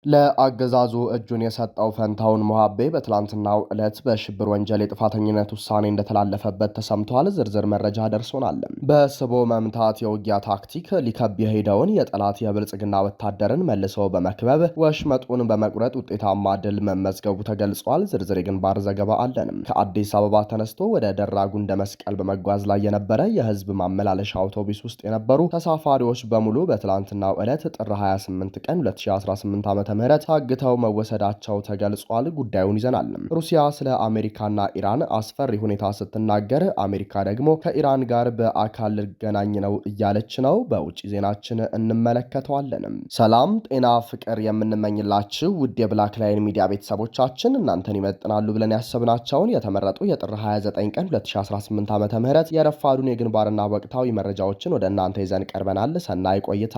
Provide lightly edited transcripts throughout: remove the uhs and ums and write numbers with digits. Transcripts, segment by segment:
ለአገዛዙ እጁን የሰጠው ፈንታውን ሞሃቤ በትላንትናው ዕለት በሽብር ወንጀል የጥፋተኝነት ውሳኔ እንደተላለፈበት ተሰምቷል። ዝርዝር መረጃ ደርሶናል። በስቦ መምታት የውጊያ ታክቲክ ሊከብ የሄደውን የጠላት የብልጽግና ወታደርን መልሶ በመክበብ ወሽመጡን በመቁረጥ ውጤታማ ድል መመዝገቡ ተገልጿል። ዝርዝር የግንባር ዘገባ አለን። ከአዲስ አበባ ተነስቶ ወደ ደራ ጉንደ መስቀል በመጓዝ ላይ የነበረ የህዝብ ማመላለሻ አውቶቡስ ውስጥ የነበሩ ተሳፋሪዎች በሙሉ በትላንትናው ዕለት ጥር 28 ቀን 2018 ዓ.ም ታግተው መወሰዳቸው ተገልጿል። ጉዳዩን ይዘናል። ሩሲያ ስለ አሜሪካና ኢራን አስፈሪ ሁኔታ ስትናገር፣ አሜሪካ ደግሞ ከኢራን ጋር በአካል ልገናኝ ነው እያለች ነው። በውጭ ዜናችን እንመለከተዋለን። ሰላም፣ ጤና፣ ፍቅር የምንመኝላችሁ ውድ የብላክ ላይን ሚዲያ ቤተሰቦቻችን እናንተን ይመጥናሉ ብለን ያሰብናቸውን የተመረጡ የጥር 29 ቀን 2018 ዓ.ም የረፋዱን የግንባርና ወቅታዊ መረጃዎችን ወደ እናንተ ይዘን ቀርበናል። ሰናይ ቆይታ።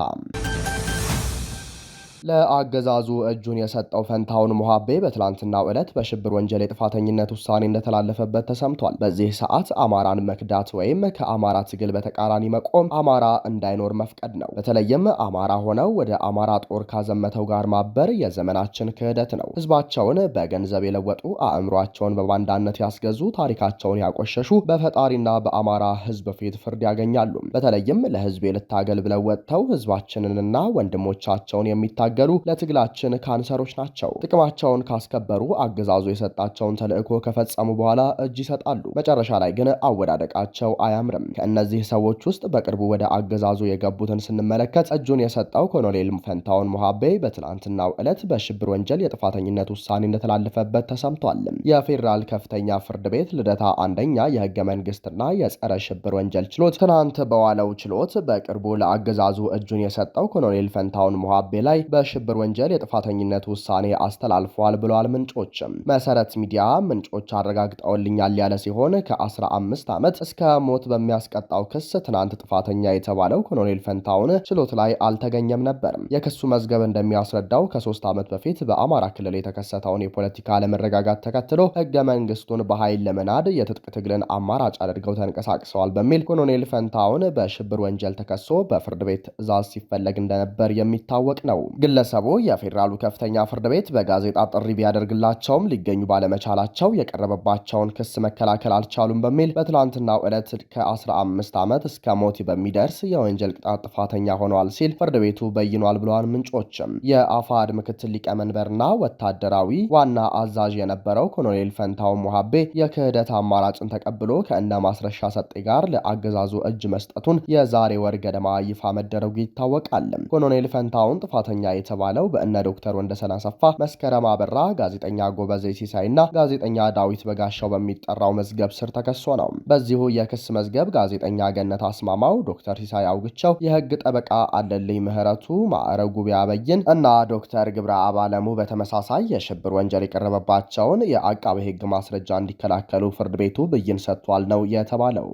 ለአገዛዙ እጁን የሰጠው ፈንታውን ሞሃቤ በትላንትናው ዕለት በሽብር ወንጀል የጥፋተኝነት ውሳኔ እንደተላለፈበት ተሰምቷል። በዚህ ሰዓት አማራን መክዳት ወይም ከአማራ ትግል በተቃራኒ መቆም አማራ እንዳይኖር መፍቀድ ነው። በተለይም አማራ ሆነው ወደ አማራ ጦር ካዘመተው ጋር ማበር የዘመናችን ክህደት ነው። ህዝባቸውን በገንዘብ የለወጡ፣ አእምሯቸውን በባንዳነት ያስገዙ፣ ታሪካቸውን ያቆሸሹ በፈጣሪና በአማራ ህዝብ ፊት ፍርድ ያገኛሉ። በተለይም ለህዝቤ ልታገል ብለው ወጥተው ህዝባችንንና ወንድሞቻቸውን የሚታ ገሩ ለትግላችን ካንሰሮች ናቸው። ጥቅማቸውን ካስከበሩ አገዛዙ የሰጣቸውን ተልዕኮ ከፈጸሙ በኋላ እጅ ይሰጣሉ። መጨረሻ ላይ ግን አወዳደቃቸው አያምርም። ከእነዚህ ሰዎች ውስጥ በቅርቡ ወደ አገዛዙ የገቡትን ስንመለከት እጁን የሰጠው ኮሎኔል ፈንታውን ሞሃቤ በትናንትናው ዕለት በሽብር ወንጀል የጥፋተኝነት ውሳኔ እንደተላለፈበት ተሰምቷል። የፌዴራል ከፍተኛ ፍርድ ቤት ልደታ አንደኛ የህገ መንግስትና የጸረ ሽብር ወንጀል ችሎት ትናንት በዋለው ችሎት በቅርቡ ለአገዛዙ እጁን የሰጠው ኮሎኔል ፈንታውን ሞሃቤ ላይ በሽብር ወንጀል የጥፋተኝነት ውሳኔ አስተላልፏል ብለዋል ምንጮችም። መሰረት ሚዲያ ምንጮች አረጋግጠውልኛል ያለ ሲሆን ከ15 ዓመት እስከ ሞት በሚያስቀጣው ክስ ትናንት ጥፋተኛ የተባለው ኮሎኔል ፈንታውን ችሎት ላይ አልተገኘም ነበር። የክሱ መዝገብ እንደሚያስረዳው ከ3 ዓመት በፊት በአማራ ክልል የተከሰተውን የፖለቲካ አለመረጋጋት ተከትሎ ህገ መንግስቱን በኃይል ለመናድ የትጥቅ ትግልን አማራጭ አድርገው ተንቀሳቅሰዋል በሚል ኮሎኔል ፈንታውን በሽብር ወንጀል ተከሶ በፍርድ ቤት ትዕዛዝ ሲፈለግ እንደነበር የሚታወቅ ነው። ግለሰቡ የፌዴራሉ ከፍተኛ ፍርድ ቤት በጋዜጣ ጥሪ ቢያደርግላቸውም ሊገኙ ባለመቻላቸው የቀረበባቸውን ክስ መከላከል አልቻሉም በሚል በትላንትናው ዕለት ከ15 ዓመት እስከ ሞት በሚደርስ የወንጀል ቅጣት ጥፋተኛ ሆነዋል ሲል ፍርድ ቤቱ በይኗል ብለዋል ምንጮችም። የአፋድ ምክትል ሊቀመንበርና ወታደራዊ ዋና አዛዥ የነበረው ኮሎኔል ፈንታውን ሞሃቤ የክህደት አማራጭን ተቀብሎ ከእነ ማስረሻ ሰጤ ጋር ለአገዛዙ እጅ መስጠቱን የዛሬ ወር ገደማ ይፋ መደረጉ ይታወቃል። ኮሎኔል ፈንታውን ጥፋተኛ የተባለው በእነ ዶክተር ወንደሰን አሰፋ፣ መስከረም አበራ፣ ጋዜጠኛ ጎበዜ ሲሳይና ጋዜጠኛ ዳዊት በጋሻው በሚጠራው መዝገብ ስር ተከሶ ነው። በዚሁ የክስ መዝገብ ጋዜጠኛ ገነት አስማማው፣ ዶክተር ሲሳይ አውግቸው፣ የህግ ጠበቃ አለልኝ ምህረቱ፣ ማዕረጉ ቢያበይን እና ዶክተር ግብረ አባለሙ በተመሳሳይ የሽብር ወንጀል የቀረበባቸውን የአቃቤ ህግ ማስረጃ እንዲከላከሉ ፍርድ ቤቱ ብይን ሰጥቷል ነው የተባለው።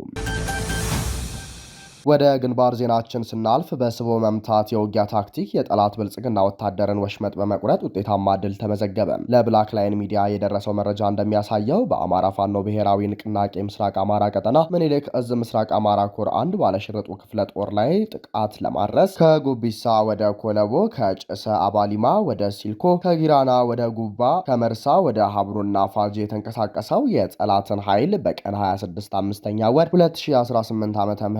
ወደ ግንባር ዜናችን ስናልፍ በስቦ መምታት የውጊያ ታክቲክ የጠላት ብልጽግና ወታደርን ወሽመጥ በመቁረጥ ውጤታማ ድል ተመዘገበ። ለብላክ ላይን ሚዲያ የደረሰው መረጃ እንደሚያሳየው በአማራ ፋኖ ብሔራዊ ንቅናቄ ምስራቅ አማራ ቀጠና ምኒልክ እዝ ምስራቅ አማራ ኮር አንድ ባለሽርጡ ክፍለ ጦር ላይ ጥቃት ለማድረስ ከጉቢሳ ወደ ኮለቦ፣ ከጭሰ አባሊማ ወደ ሲልኮ፣ ከጊራና ወደ ጉባ፣ ከመርሳ ወደ ሀብሩና ፋጅ የተንቀሳቀሰው የጠላትን ኃይል በቀን 26 5ኛ ወር 2018 ዓ.ም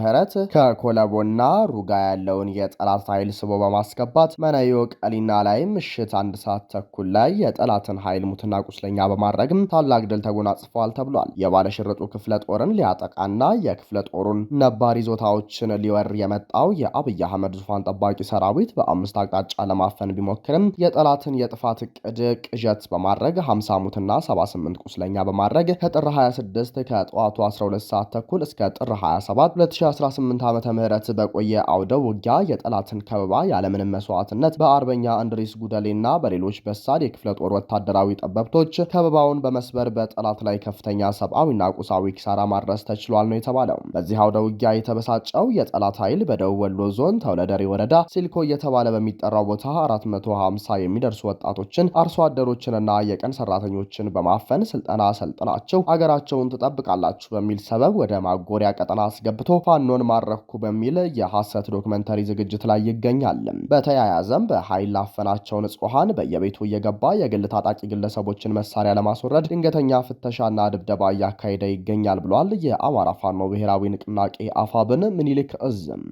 ከኮለቦና ሩጋ ያለውን የጠላት ኃይል ስቦ በማስገባት መነዮ ቀሊና ላይ ምሽት 1 ሰዓት ተኩል ላይ የጠላትን ኃይል ሙትና ቁስለኛ በማድረግም ታላቅ ድል ተጎናጽፏል ተብሏል። የባለሽርጡ ክፍለ ጦርን ሊያጠቃና የክፍለ ጦሩን ነባር ይዞታዎችን ሊወር የመጣው የአብይ አህመድ ዙፋን ጠባቂ ሰራዊት በ5 አቅጣጫ ለማፈን ቢሞክርም የጠላትን የጥፋት እቅድ ቅዠት በማድረግ 50 ሙትና 78 ቁስለኛ በማድረግ ከጥር 26 ከጠዋቱ 12 ሰዓት ተኩል እስከ ጥር 27 2018 ዓመተ ምህረት በቆየ አውደ ውጊያ የጠላትን ከበባ ያለምንም መስዋዕትነት በአርበኛ እንድሪስ ጉደሌና በሌሎች በሳል የክፍለ ጦር ወታደራዊ ጠበብቶች ከበባውን በመስበር በጠላት ላይ ከፍተኛ ሰብአዊና ቁሳዊ ኪሳራ ማድረስ ተችሏል ነው የተባለው። በዚህ አውደ ውጊያ የተበሳጨው የጠላት ኃይል በደቡብ ወሎ ዞን ተውለደሬ ወረዳ ሲልኮ እየተባለ በሚጠራው ቦታ 450 የሚደርሱ ወጣቶችን አርሶ አደሮችንና የቀን ሰራተኞችን በማፈን ስልጠና ሰልጥናቸው አገራቸውን ትጠብቃላችሁ በሚል ሰበብ ወደ ማጎሪያ ቀጠና አስገብቶ ፋኖን ማረ አደረግኩ በሚል የሐሰት ዶክመንተሪ ዝግጅት ላይ ይገኛል። በተያያዘም በኃይል ላፈናቸው ንጹሃን በየቤቱ እየገባ የግል ታጣቂ ግለሰቦችን መሳሪያ ለማስወረድ ድንገተኛ ፍተሻና ድብደባ እያካሄደ ይገኛል ብሏል። የአማራ ፋኖ ብሔራዊ ንቅናቄ አፋብን ምኒልክ እዝም።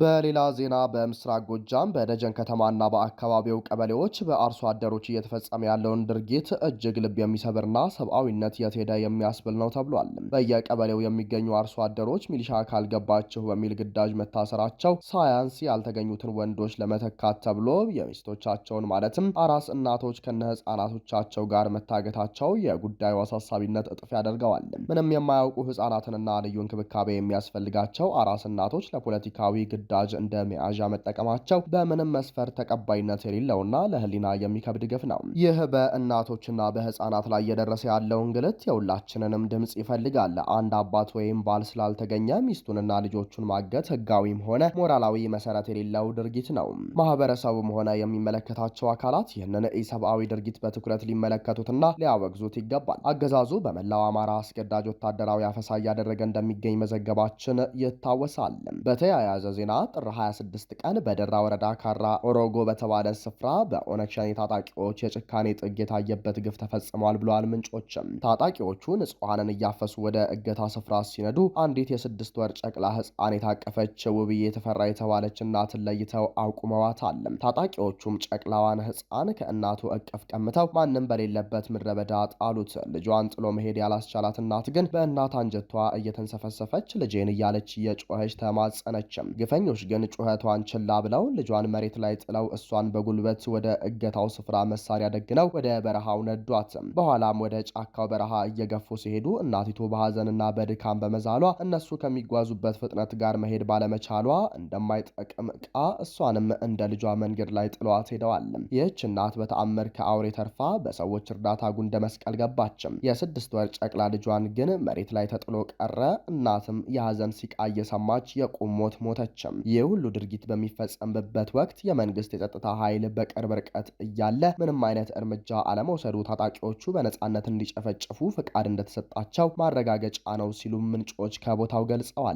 በሌላ ዜና በምስራቅ ጎጃም በደጀን ከተማና በአካባቢው ቀበሌዎች በአርሶ አደሮች እየተፈጸመ ያለውን ድርጊት እጅግ ልብ የሚሰብርና ሰብአዊነት የት ሄደ የሚያስብል ነው ተብሏል። በየቀበሌው የሚገኙ አርሶ አደሮች ሚሊሻ ካልገባችሁ በሚል ግዳጅ መታሰራቸው ሳያንስ ያልተገኙትን ወንዶች ለመተካት ተብሎ የሚስቶቻቸውን ማለትም አራስ እናቶች ከነ ህጻናቶቻቸው ጋር መታገታቸው የጉዳዩ አሳሳቢነት እጥፍ ያደርገዋል። ምንም የማያውቁ ህጻናትንና ልዩ እንክብካቤ የሚያስፈልጋቸው አራስ እናቶች ለፖለቲካዊ ዳጅ እንደ መያዣ መጠቀማቸው በምንም መስፈር ተቀባይነት የሌለውና ለህሊና የሚከብድ ግፍ ነው። ይህ በእናቶችና በህፃናት ላይ እየደረሰ ያለው እንግልት የሁላችንንም ድምጽ ይፈልጋል። አንድ አባት ወይም ባል ስላልተገኘ ሚስቱንና ልጆቹን ማገት ህጋዊም ሆነ ሞራላዊ መሰረት የሌለው ድርጊት ነው። ማህበረሰቡም ሆነ የሚመለከታቸው አካላት ይህንን ኢሰብአዊ ድርጊት በትኩረት ሊመለከቱትና ሊያወግዙት ይገባል። አገዛዙ በመላው አማራ አስገዳጅ ወታደራዊ አፈሳ እያደረገ እንደሚገኝ መዘገባችን ይታወሳል። በተያያዘ ዜና ጥር 26 ቀን በደራ ወረዳ ካራ ኦሮጎ በተባለ ስፍራ በኦነግ ሸኔ ታጣቂዎች የጭካኔ ጥግ የታየበት ግፍ ተፈጽሟል ብለዋል ምንጮችም። ታጣቂዎቹ ንጹሐንን እያፈሱ ወደ እገታ ስፍራ ሲነዱ አንዲት የ6 ወር ጨቅላ ህፃን የታቀፈች ውብዬ የተፈራ የተባለች እናትን ለይተው አቁመዋታል። ታጣቂዎቹም ጨቅላዋን ህፃን ከእናቱ እቅፍ ቀምተው ማንም በሌለበት ምድረ በዳ ጣሉት። ልጇን ጥሎ መሄድ ያላስቻላት እናት ግን በእናት አንጀቷ እየተንሰፈሰፈች ልጄን እያለች እየጮኸች ተማጸነችም። ግፈኞች ግን ጩኸቷን ችላ ብለው ልጇን መሬት ላይ ጥለው እሷን በጉልበት ወደ እገታው ስፍራ መሳሪያ ደግነው ወደ በረሃው ነዷት። በኋላም ወደ ጫካው በረሃ እየገፉ ሲሄዱ እናቲቱ በሐዘንና በድካም በመዛሏ እነሱ ከሚጓዙበት ፍጥነት ጋር መሄድ ባለመቻሏ እንደማይጠቅም ዕቃ እሷንም እንደ ልጇ መንገድ ላይ ጥለዋት ሄደዋል። ይህች እናት በተአምር ከአውሬ ተርፋ በሰዎች እርዳታ ጉንደ መስቀል ገባችም። የ6 ወር ጨቅላ ልጇን ግን መሬት ላይ ተጥሎ ቀረ። እናትም የሐዘን ሲቃ እየሰማች የቁም ሞት ሞተችም። ይህ ሁሉ ድርጊት በሚፈጸምበት ወቅት የመንግስት የጸጥታ ኃይል በቅርብ ርቀት እያለ ምንም አይነት እርምጃ አለመውሰዱ ታጣቂዎቹ በነጻነት እንዲጨፈጭፉ ፍቃድ እንደተሰጣቸው ማረጋገጫ ነው ሲሉ ምንጮች ከቦታው ገልጸዋል።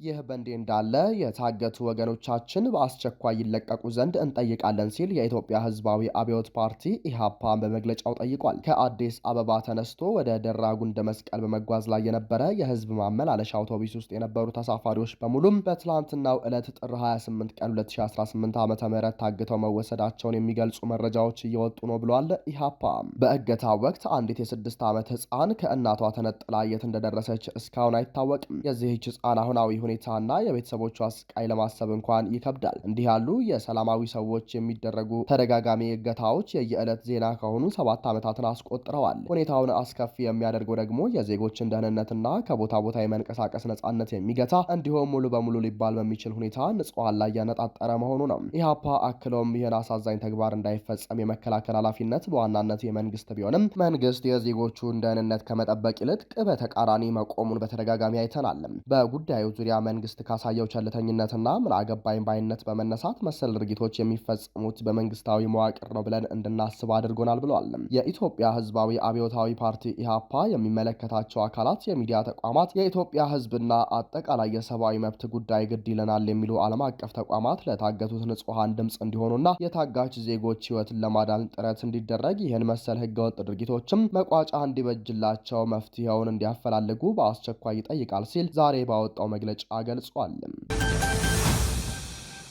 ይህ በእንዲህ እንዳለ የታገቱ ወገኖቻችን በአስቸኳይ ይለቀቁ ዘንድ እንጠይቃለን ሲል የኢትዮጵያ ሕዝባዊ አብዮት ፓርቲ ኢህአፓ በመግለጫው ጠይቋል። ከአዲስ አበባ ተነስቶ ወደ ደራ ጉንደ መስቀል በመጓዝ ላይ የነበረ የህዝብ ማመላለሻ አውቶቡስ ውስጥ የነበሩ ተሳፋሪዎች በሙሉም በትላንትናው ዕለት ጥር 28 ቀን 2018 ዓ.ም ታግተው መወሰዳቸውን የሚገልጹ መረጃዎች እየወጡ ነው ብሏል። ኢህአፓ በእገታ ወቅት አንዲት የ6 ዓመት ህፃን ከእናቷ ተነጥላ የት እንደደረሰች እስካሁን አይታወቅም። የዚህች ህፃን አሁናዊ ሁኔታና የቤተሰቦቿ ስቃይ ለማሰብ እንኳን ይከብዳል። እንዲህ ያሉ የሰላማዊ ሰዎች የሚደረጉ ተደጋጋሚ እገታዎች የየዕለት ዜና ከሆኑ 7 ዓመታትን አስቆጥረዋል። ሁኔታውን አስከፊ የሚያደርገው ደግሞ የዜጎችን ደህንነትና ከቦታ ቦታ የመንቀሳቀስ ነጻነት የሚገታ እንዲሁም ሙሉ በሙሉ ሊባል በሚችል ሁኔታ ንጹሃን ላይ ያነጣጠረ መሆኑ ነው። ኢህአፓ አክሎም ይህን አሳዛኝ ተግባር እንዳይፈጸም የመከላከል ኃላፊነት በዋናነት የመንግስት ቢሆንም መንግስት የዜጎቹን ደህንነት ከመጠበቅ ይልቅ በተቃራኒ መቆሙን በተደጋጋሚ አይተናል። በጉዳዩ ዙሪያ መንግስት ካሳየው ቸልተኝነትና ምን አገባኝ ባይነት በመነሳት መሰል ድርጊቶች የሚፈጸሙት በመንግስታዊ መዋቅር ነው ብለን እንድናስብ አድርጎናል ብለዋል። የኢትዮጵያ ህዝባዊ አብዮታዊ ፓርቲ ኢህአፓ የሚመለከታቸው አካላት፣ የሚዲያ ተቋማት፣ የኢትዮጵያ ህዝብና አጠቃላይ የሰብአዊ መብት ጉዳይ ግድ ይለናል የሚሉ ዓለም አቀፍ ተቋማት ለታገቱት ንጹሃን ድምፅ እንዲሆኑና የታጋች ዜጎች ህይወትን ለማዳን ጥረት እንዲደረግ ይህን መሰል ህገወጥ ድርጊቶችም መቋጫ እንዲበጅላቸው መፍትሄውን እንዲያፈላልጉ በአስቸኳይ ይጠይቃል ሲል ዛሬ ባወጣው መግለጫ ገልጿል።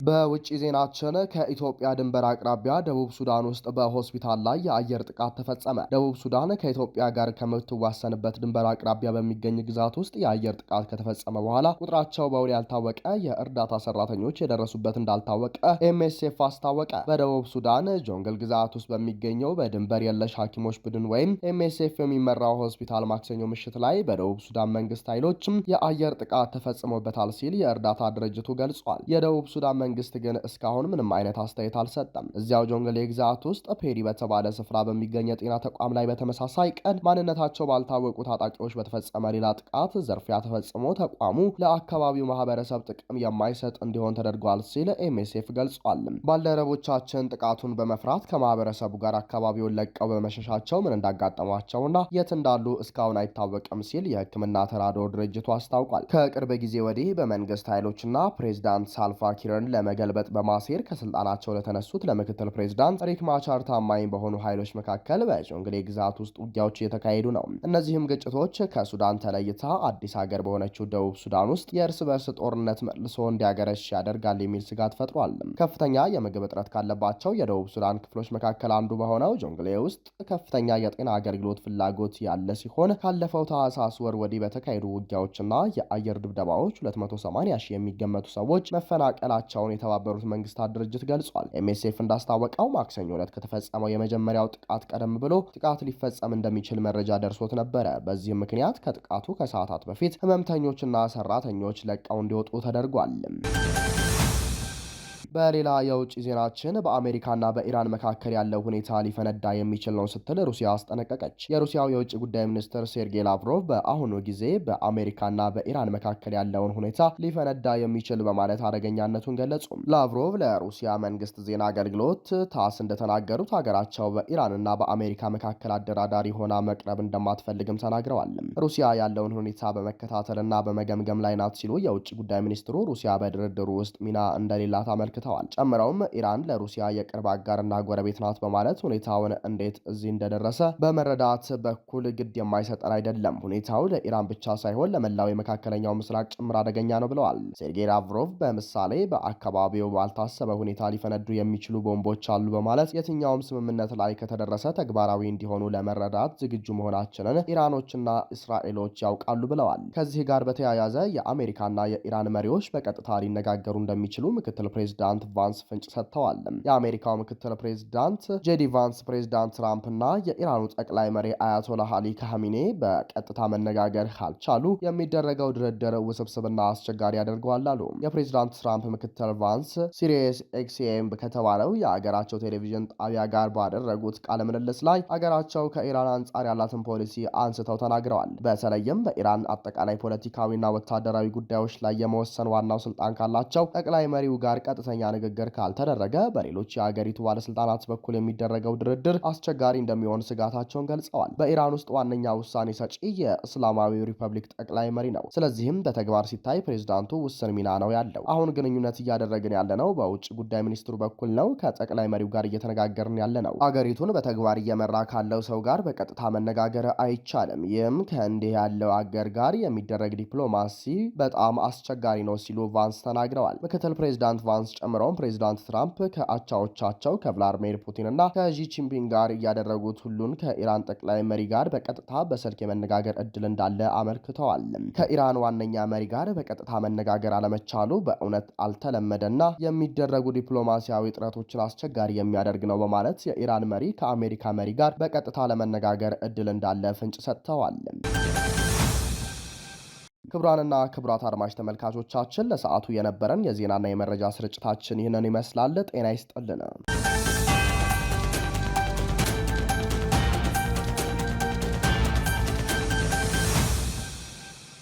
በውጭ ዜናችን ከኢትዮጵያ ድንበር አቅራቢያ ደቡብ ሱዳን ውስጥ በሆስፒታል ላይ የአየር ጥቃት ተፈጸመ። ደቡብ ሱዳን ከኢትዮጵያ ጋር ከምትዋሰንበት ድንበር አቅራቢያ በሚገኝ ግዛት ውስጥ የአየር ጥቃት ከተፈጸመ በኋላ ቁጥራቸው በውል ያልታወቀ የእርዳታ ሰራተኞች የደረሱበት እንዳልታወቀ ኤምኤስኤፍ አስታወቀ። በደቡብ ሱዳን ጆንግል ግዛት ውስጥ በሚገኘው በድንበር የለሽ ሐኪሞች ቡድን ወይም ኤምኤስኤፍ የሚመራው ሆስፒታል ማክሰኞ ምሽት ላይ በደቡብ ሱዳን መንግስት ኃይሎችም የአየር ጥቃት ተፈጽሞበታል ሲል የእርዳታ ድርጅቱ ገልጿል። የደቡብ ሱዳን መንግስት ግን እስካሁን ምንም አይነት አስተያየት አልሰጠም። እዚያው ጆንግሌ ግዛት ውስጥ ፔሪ በተባለ ስፍራ በሚገኝ የጤና ተቋም ላይ በተመሳሳይ ቀን ማንነታቸው ባልታወቁ ታጣቂዎች በተፈጸመ ሌላ ጥቃት ዘርፊያ ተፈጽሞ ተቋሙ ለአካባቢው ማህበረሰብ ጥቅም የማይሰጥ እንዲሆን ተደርጓል ሲል ኤምኤስኤፍ ገልጿል። ባልደረቦቻችን ጥቃቱን በመፍራት ከማህበረሰቡ ጋር አካባቢውን ለቀው በመሸሻቸው ምን እንዳጋጠሟቸውና የት እንዳሉ እስካሁን አይታወቅም ሲል የሕክምና ተራድኦ ድርጅቱ አስታውቋል። ከቅርብ ጊዜ ወዲህ በመንግስት ኃይሎችና ፕሬዝዳንት ሳልቫ ኪርን ለመገልበጥ በማሴር ከስልጣናቸው ለተነሱት ለምክትል ፕሬዝዳንት ሪክ ማቻር ታማኝ በሆኑ ኃይሎች መካከል በጆንግሌ ግዛት ውስጥ ውጊያዎች እየተካሄዱ ነው። እነዚህም ግጭቶች ከሱዳን ተለይታ አዲስ ሀገር በሆነችው ደቡብ ሱዳን ውስጥ የእርስ በርስ ጦርነት መልሶ እንዲያገረሽ ያደርጋል የሚል ስጋት ፈጥሯል። ከፍተኛ የምግብ እጥረት ካለባቸው የደቡብ ሱዳን ክፍሎች መካከል አንዱ በሆነው ጆንግሌ ውስጥ ከፍተኛ የጤና አገልግሎት ፍላጎት ያለ ሲሆን ካለፈው ታህሳስ ወር ወዲህ በተካሄዱ ውጊያዎችና የአየር ድብደባዎች 280 ሺህ የሚገመቱ ሰዎች መፈናቀላቸውን የተባበሩት መንግስታት ድርጅት ገልጿል። ኤምኤስኤፍ እንዳስታወቀው ማክሰኞ ዕለት ከተፈጸመው የመጀመሪያው ጥቃት ቀደም ብሎ ጥቃት ሊፈጸም እንደሚችል መረጃ ደርሶት ነበረ። በዚህም ምክንያት ከጥቃቱ ከሰዓታት በፊት ህመምተኞችና ሰራተኞች ለቀው እንዲወጡ ተደርጓል። በሌላ የውጭ ዜናችን በአሜሪካና በኢራን መካከል ያለው ሁኔታ ሊፈነዳ የሚችል ነው ስትል ሩሲያ አስጠነቀቀች። የሩሲያው የውጭ ጉዳይ ሚኒስትር ሴርጌይ ላቭሮቭ በአሁኑ ጊዜ በአሜሪካና በኢራን መካከል ያለውን ሁኔታ ሊፈነዳ የሚችል በማለት አደገኛነቱን ገለጹ። ላቭሮቭ ለሩሲያ መንግስት ዜና አገልግሎት ታስ እንደተናገሩት ሀገራቸው በኢራንና በአሜሪካ መካከል አደራዳሪ ሆና መቅረብ እንደማትፈልግም ተናግረዋል። ሩሲያ ያለውን ሁኔታ በመከታተልና በመገምገም ላይ ናት ሲሉ የውጭ ጉዳይ ሚኒስትሩ ሩሲያ በድርድሩ ውስጥ ሚና እንደሌላት አመልክተዋል። ጨምረውም ኢራን ለሩሲያ የቅርብ አጋርና ጎረቤት ናት በማለት ሁኔታውን እንዴት እዚህ እንደደረሰ በመረዳት በኩል ግድ የማይሰጠን አይደለም። ሁኔታው ለኢራን ብቻ ሳይሆን ለመላው የመካከለኛው ምስራቅ ጭምር አደገኛ ነው ብለዋል። ሴርጌይ ላቭሮቭ በምሳሌ በአካባቢው ባልታሰበ ሁኔታ ሊፈነዱ የሚችሉ ቦምቦች አሉ በማለት የትኛውም ስምምነት ላይ ከተደረሰ ተግባራዊ እንዲሆኑ ለመረዳት ዝግጁ መሆናችንን ኢራኖችና እስራኤሎች ያውቃሉ ብለዋል። ከዚህ ጋር በተያያዘ የአሜሪካና የኢራን መሪዎች በቀጥታ ሊነጋገሩ እንደሚችሉ ምክትል ፕሬዝዳንት ቫንስ ፍንጭ ሰጥተዋል። የአሜሪካው ምክትል ፕሬዝዳንት ጄዲ ቫንስ ፕሬዝዳንት ትራምፕ እና የኢራኑ ጠቅላይ መሪ አያቶላህ አሊ ካሚኔ በቀጥታ መነጋገር ካልቻሉ የሚደረገው ድርድር ውስብስብና አስቸጋሪ ያደርገዋል አሉ። የፕሬዝዳንት ትራምፕ ምክትል ቫንስ ሲሪየስ ኤክስኤም ከተባለው የአገራቸው ቴሌቪዥን ጣቢያ ጋር ባደረጉት ቃለ ምልልስ ላይ አገራቸው ከኢራን አንጻር ያላትን ፖሊሲ አንስተው ተናግረዋል። በተለይም በኢራን አጠቃላይ ፖለቲካዊና ወታደራዊ ጉዳዮች ላይ የመወሰን ዋናው ስልጣን ካላቸው ጠቅላይ መሪው ጋር ቀጥተኛ ንግግር ካልተደረገ በሌሎች የአገሪቱ ባለስልጣናት በኩል የሚደረገው ድርድር አስቸጋሪ እንደሚሆን ስጋታቸውን ገልጸዋል። በኢራን ውስጥ ዋነኛ ውሳኔ ሰጪ የእስላማዊ ሪፐብሊክ ጠቅላይ መሪ ነው። ስለዚህም በተግባር ሲታይ ፕሬዝዳንቱ ውስን ሚና ነው ያለው። አሁን ግንኙነት እያደረግን ያለነው በውጭ ጉዳይ ሚኒስትሩ በኩል ነው። ከጠቅላይ መሪው ጋር እየተነጋገርን ያለ ነው። አገሪቱን በተግባር እየመራ ካለው ሰው ጋር በቀጥታ መነጋገር አይቻልም። ይህም ከእንዲህ ያለው አገር ጋር የሚደረግ ዲፕሎማሲ በጣም አስቸጋሪ ነው ሲሉ ቫንስ ተናግረዋል። ምክትል ፕሬዝዳንት ቫንስ ጨምረውም ፕሬዝዳንት ትራምፕ ከአቻዎቻቸው ከቭላድሚር ፑቲን እና ከጂ ጂንፒንግ ጋር እያደረጉት ሁሉን ከኢራን ጠቅላይ መሪ ጋር በቀጥታ በስልክ የመነጋገር እድል እንዳለ አመልክተዋል። ከኢራን ዋነኛ መሪ ጋር በቀጥታ መነጋገር አለመቻሉ በእውነት አልተለመደና የሚደረጉ ዲፕሎማሲያዊ ጥረቶችን አስቸጋሪ የሚያደርግ ነው በማለት የኢራን መሪ ከአሜሪካ መሪ ጋር በቀጥታ ለመነጋገር እድል እንዳለ ፍንጭ ሰጥተዋል። ክቡራንና ክቡራት አድማጭ ተመልካቾቻችን ለሰዓቱ የነበረን የዜናና የመረጃ ስርጭታችን ይህንን ይመስላል። ጤና ይስጥልን።